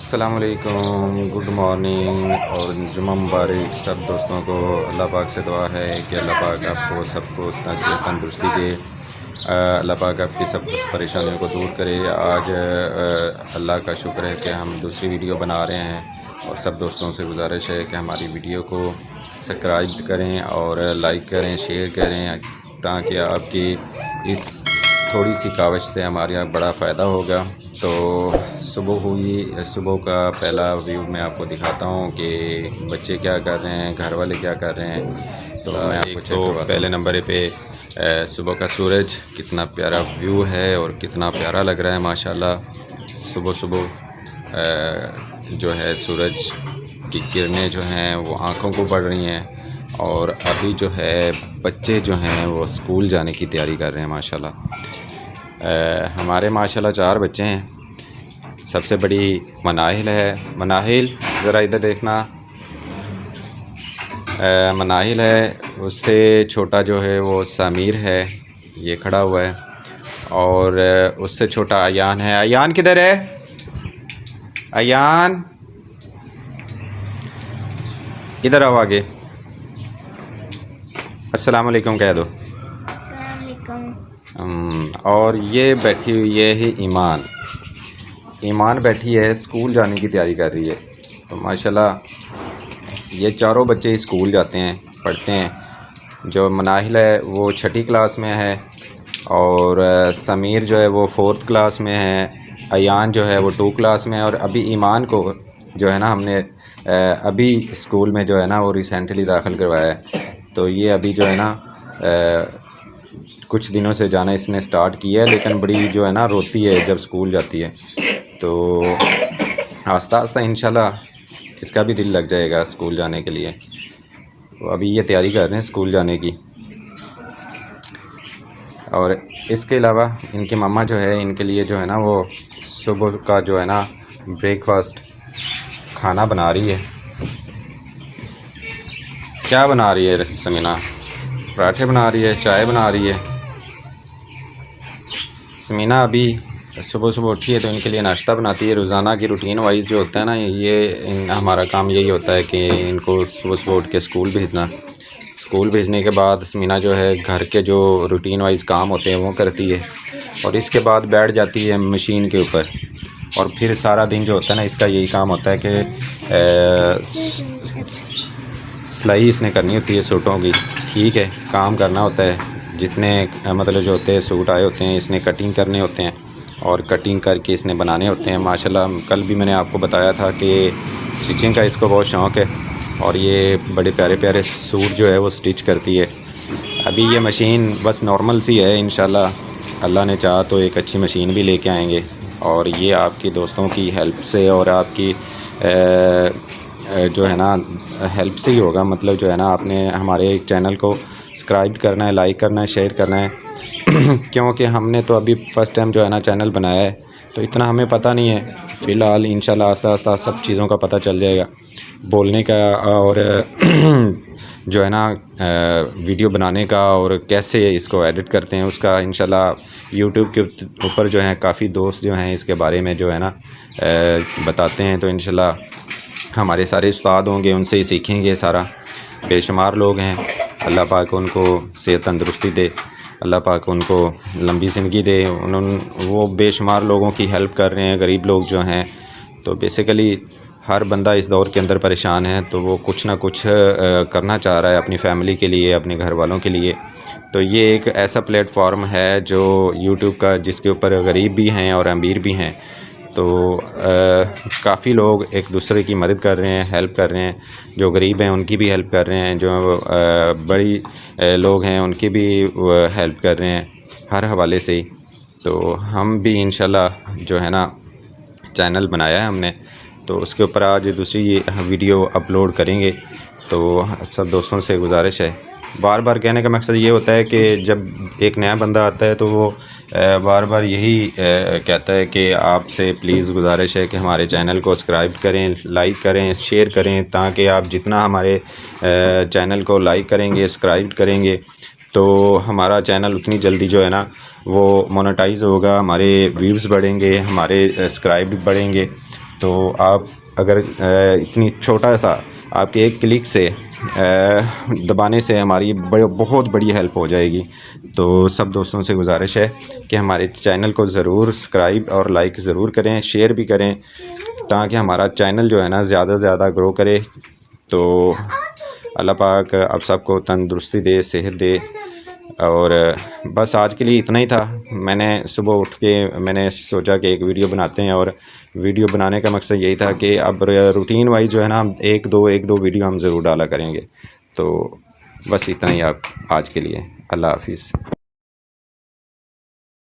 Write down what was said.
अस्सलामुअलैकुम, good morning और जुम्मा मुबारक सब दोस्तों को। अल्लाह पाक से दुआ है कि अल्लाह पाक आपको सबको सेहत तंदुरुस्ती दे। अल्लाह पाक आपकी सब परेशानियों को दूर करे। आज अल्लाह का शुक्र है कि हम दूसरी वीडियो बना रहे हैं और सब दोस्तों से गुजारिश है कि हमारी वीडियो को सब्सक्राइब करें और लाइक करें, शेयर करें, ताकि आपकी इस थोड़ी सी काविश से हमारे यहाँ बड़ा फ़ायदा होगा। तो सुबह हुई, सुबह का पहला व्यू मैं आपको दिखाता हूँ कि बच्चे क्या कर रहे हैं, घर वाले क्या कर रहे हैं। तो मैं आपको तो पहले नंबर पे सुबह का सूरज कितना प्यारा व्यू है और कितना प्यारा लग रहा है माशाल्लाह। सुबह सुबह जो है सूरज की किरणें जो हैं वो आँखों को पड़ रही हैं और अभी जो है बच्चे जो हैं वो स्कूल जाने की तैयारी कर रहे हैं माशाल्लाह। हमारे माशाल्लाह 4 बच्चे हैं। सबसे बड़ी मनाहिल है। मनाहिल ज़रा इधर देखना। मनाहिल है, उससे छोटा जो है वो समीर है, ये खड़ा हुआ है, और उससे छोटा अयान है। अयान किधर है? अयान इधर आओ आगे। अस्सलाम वालेकुम कह दो। और ये बैठी हुई है ईमान। ईमान बैठी है, स्कूल जाने की तैयारी कर रही है। तो माशाल्लाह ये चारों बच्चे स्कूल जाते हैं, पढ़ते हैं। जो मनाहिल है वो 6ठी क्लास में है और समीर जो है वो 4th क्लास में है। अयान जो है वो 2 क्लास में है। और अभी ईमान को जो है ना हमने अभी स्कूल में जो है ना वो रिसेंटली दाखिल करवाया है। तो ये अभी जो है ना कुछ दिनों से जाना इसने स्टार्ट किया है, लेकिन बड़ी जो है ना रोती है जब स्कूल जाती है। तो आस्ता आस्ता इंशाल्लाह इसका भी दिल लग जाएगा स्कूल जाने के लिए। तो अभी ये तैयारी कर रहे हैं स्कूल जाने की। और इसके अलावा इनकी मम्मा जो है इनके लिए जो है ना वो सुबह का जो है ना ब्रेकफास्ट खाना बना रही है। क्या बना रही है समीना? पराठे बना रही है, चाय बना रही है। समीना अभी सुबह सुबह उठी है तो इनके लिए नाश्ता बनाती है। रोज़ाना की रूटीन वाइज जो होता है ना, ये हमारा काम यही होता है कि इनको सुबह सुबह उठ के स्कूल भेजना। स्कूल भेजने के बाद समीना जो है घर के जो रूटीन वाइज काम होते हैं वो करती है और इसके बाद बैठ जाती है मशीन के ऊपर। और फिर सारा दिन जो होता है ना इसका यही काम होता है कि सिलाई इसने करनी होती है सूटों की। ठीक है, काम करना होता है। जितने मतलब जो होते हैं सूट आए होते हैं इसने कटिंग करने होते हैं और कटिंग करके इसने बनाने होते हैं। माशाल्लाह कल भी मैंने आपको बताया था कि स्टिचिंग का इसको बहुत शौक़ है और ये बड़े प्यारे प्यारे सूट जो है वो स्टिच करती है। अभी ये मशीन बस नॉर्मल सी है, इंशाल्लाह अल्लाह ने चाहा तो एक अच्छी मशीन भी लेके आएंगे। और ये आपकी दोस्तों की हेल्प से और आपकी जो है ना हेल्प से ही होगा। मतलब जो है ना आपने हमारे एक चैनल को सब्सक्राइब करना है, लाइक करना है, शेयर करना है क्योंकि हमने तो अभी फ़र्स्ट टाइम जो है ना चैनल बनाया है तो इतना हमें पता नहीं है। फ़िलहाल इंशाल्लाह आस्ता आस्ता सब चीज़ों का पता चल जाएगा, बोलने का और जो है ना वीडियो बनाने का और कैसे इसको एडिट करते हैं उसका। इंशाल्लाह यूट्यूब के ऊपर जो है काफ़ी दोस्त जो हैं इसके बारे में जो है ना बताते हैं। तो इंशाल्लाह हमारे सारे उस्ताद होंगे, उनसे ही सीखेंगे सारा। बेशुमार लोग हैं, अल्लाह पाक उनको सेहत तंदुरुस्ती दे, अल्लाह पाक उनको लंबी ज़िंदगी दे। वो बेशुमार लोगों की हेल्प कर रहे हैं, गरीब लोग जो हैं। तो बेसिकली हर बंदा इस दौर के अंदर परेशान है तो वो कुछ ना कुछ करना चाह रहा है अपनी फ़ैमिली के लिए, अपने घर वालों के लिए। तो ये एक ऐसा प्लेटफॉर्म है जो यूट्यूब का, जिसके ऊपर गरीब भी हैं और अमीर भी हैं। तो काफ़ी लोग एक दूसरे की मदद कर रहे हैं, हेल्प कर रहे हैं। जो गरीब हैं उनकी भी हेल्प कर रहे हैं, जो बड़ी लोग हैं उनकी भी हेल्प कर रहे हैं हर हवाले से ही। तो हम भी इंशाल्लाह जो है ना चैनल बनाया है हमने, तो उसके ऊपर आज दूसरी वीडियो अपलोड करेंगे। तो सब दोस्तों से गुजारिश है, बार बार कहने का मकसद ये होता है कि जब एक नया बंदा आता है तो वो बार बार यही कहता है कि आपसे प्लीज़ गुजारिश है कि हमारे चैनल को सब्सक्राइब करें, लाइक करें, शेयर करें, ताकि आप जितना हमारे चैनल को लाइक करेंगे, सब्सक्राइब करेंगे तो हमारा चैनल उतनी जल्दी जो है ना वो मोनेटाइज़ होगा, हमारे व्यूज़ बढ़ेंगे, हमारे सब्सक्राइब बढ़ेंगे। तो आप अगर इतनी छोटा सा आपके एक क्लिक से दबाने से हमारी बहुत बड़ी हेल्प हो जाएगी। तो सब दोस्तों से गुजारिश है कि हमारे चैनल को ज़रूर सब्सक्राइब और लाइक ज़रूर करें, शेयर भी करें, ताकि हमारा चैनल जो है ना ज़्यादा से ज़्यादा ग्रो करे। तो अल्लाह पाक आप सबको तंदुरुस्ती दे, सेहत दे। और बस आज के लिए इतना ही था। मैंने सुबह उठ के मैंने सोचा कि एक वीडियो बनाते हैं, और वीडियो बनाने का मकसद यही था कि अब रूटीन वाइज जो है ना हम एक दो वीडियो हम ज़रूर डाला करेंगे। तो बस इतना ही आप आज के लिए। अल्लाह हाफिज़।